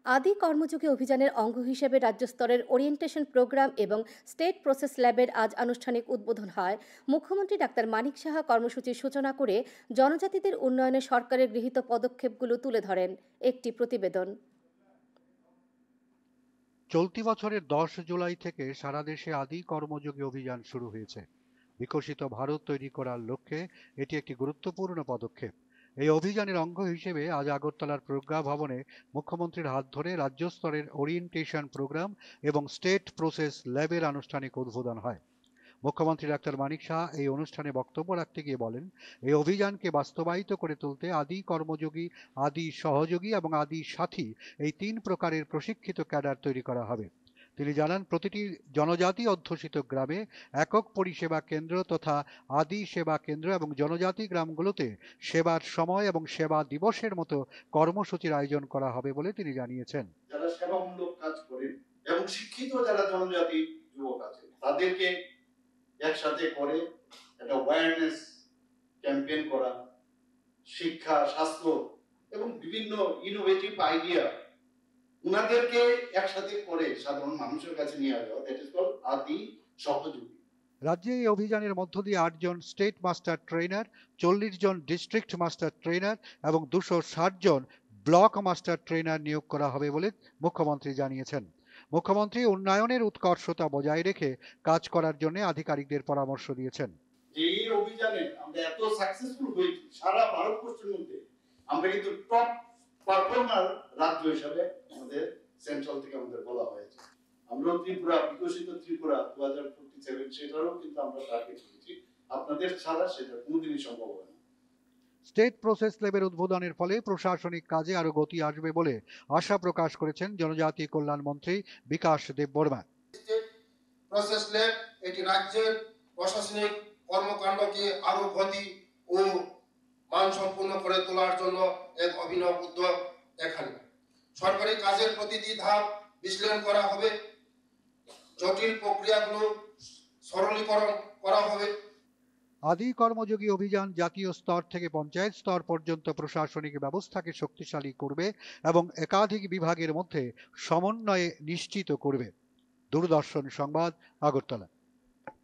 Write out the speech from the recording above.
আদি কর্মযোগী অভিযানের অঙ্গ হিসেবে রাজ্য স্তরের ওরিয়েন্টেশন প্রোগ্রাম এবং স্টেট প্রসেস ল্যাবের আজ আনুষ্ঠানিক উদ্বোধন হয়। মুখ্যমন্ত্রী ডাক্তার মানিক সাহা কর্মসূচির সূচনা করে জনজাতিদের উন্নয়নে সরকারের গৃহীত পদক্ষেপগুলো তুলে ধরেন। একটি প্রতিবেদন। চলতি বছরের 10 জুলাই থেকে সারা দেশে আদি কর্মযোগী অভিযান শুরু হয়েছে। বিকশিত ভারত তৈরি করার লক্ষ্যে এটি একটি গুরুত্বপূর্ণ পদক্ষেপ। এই অভিযানের অঙ্গ হিসেবে আজ আগরতলার প্রজ্ঞা ভবনে মুখ্যমন্ত্রীর হাত ধরে রাজ্য স্তরের ওরিয়েন্টেশন প্রোগ্রাম এবং স্টেট প্রসেস ল্যাবের আনুষ্ঠানিক উদ্বোধন হয়। মুখ্যমন্ত্রী ডাক্তার মানিক সাহা এই অনুষ্ঠানে বক্তব্য রাখতে গিয়ে বলেন, এই অভিযানকে বাস্তবায়িত করে তুলতে আদি কর্মযোগী, আদি সহযোগী এবং আদি সাথী এই 3 প্রকারের প্রশিক্ষিত ক্যাডার তৈরি করা হবে। তিনি জানান, প্রতিটি জনজাতি অধ্যুষিত গ্রামে একক পরিষেবা কেন্দ্র তথা আদি সেবা কেন্দ্র এবং জনজাতি গ্রামগুলোতে সেবার সময় এবং সেবা দিবসের মতো কর্মসূচির আয়োজন করা হবে বলে তিনি জানিয়েছেন। যারা সেবামূলক কাজ করেন এবং শিক্ষিত যারা জনজাতি যুবক আছে তাদেরকে একসাথে করে একটা অ্যাওয়ারনেস ক্যাম্পেইন করা, শিক্ষা, স্বাস্থ্য এবং বিভিন্ন ইনোভেটিভ আইডিয়া উনাদেরকে একসাথে করে সাধারণ মানুষের কাছে নিয়ে যাওয়া, দ্যাট ইজ কল্ড আদি সহযোগী। রাজ্যে এই অভিযানের মধ্য দিয়ে 8 জন স্টেট মাস্টার ট্রেনার, 40 জন ডিস্ট্রিক্ট মাস্টার ট্রেনার এবং 260 জন ব্লক মাস্টার ট্রেনার নিয়োগ করা হবে বলে মুখ্যমন্ত্রী জানিয়েছেন। মুখ্যমন্ত্রী উন্নয়নের উৎকর্ষতা বজায় রেখে কাজ করার জন্য আধিকারিকদের পরামর্শ দিয়েছেন। এই অভিযানে আমরা এত সাকসেসফুল হয়েছি, সারা ভারতবর্ষের মধ্যে আমরা কিন্তু টপ পারফর্মার রাজ্য হিসাবে আমাদের সেন্ট্রাল থেকে আমাদের বলা হয়েছে। আমরা ত্রিপুরা, বিকশিত ত্রিপুরা 2047 সেটারও কিন্তু আমরা টার্গেট করেছি। আপনাদের ছাড়া সেটা কোনোদিনই সম্ভব হবে না। স্টেট প্রসেস ল্যাবের উদ্বোধনের ফলে প্রশাসনিক কাজে আরো গতি আসবে বলে আশা প্রকাশ করেছেন জনজাতি কল্যাণ মন্ত্রী বিকাশ দেববর্মা। স্টেট প্রসেস ল্যাব এটি রাজ্যের প্রশাসনিক কর্মকাণ্ডকে আরো গতি ও মানসম্পন্ন করে তোলার জন্য এক অভিনব উদ্যোগ দেখান। সরকারি কাজের প্রতিটি ধাপ বিশ্লেষণ করা হবে, জটিল প্রক্রিয়াগুলো সরলীকরণ করা হবে। আদি কর্মযোগী অভিযান জাতীয় স্তর থেকে পঞ্চায়েত স্তর পর্যন্ত প্রশাসনিক ব্যবস্থাকে শক্তিশালী করবে এবং একাধিক বিভাগের মধ্যে সমন্বয়ে নিশ্চিত করবে। দূরদর্শন সংবাদ, আগরতলা।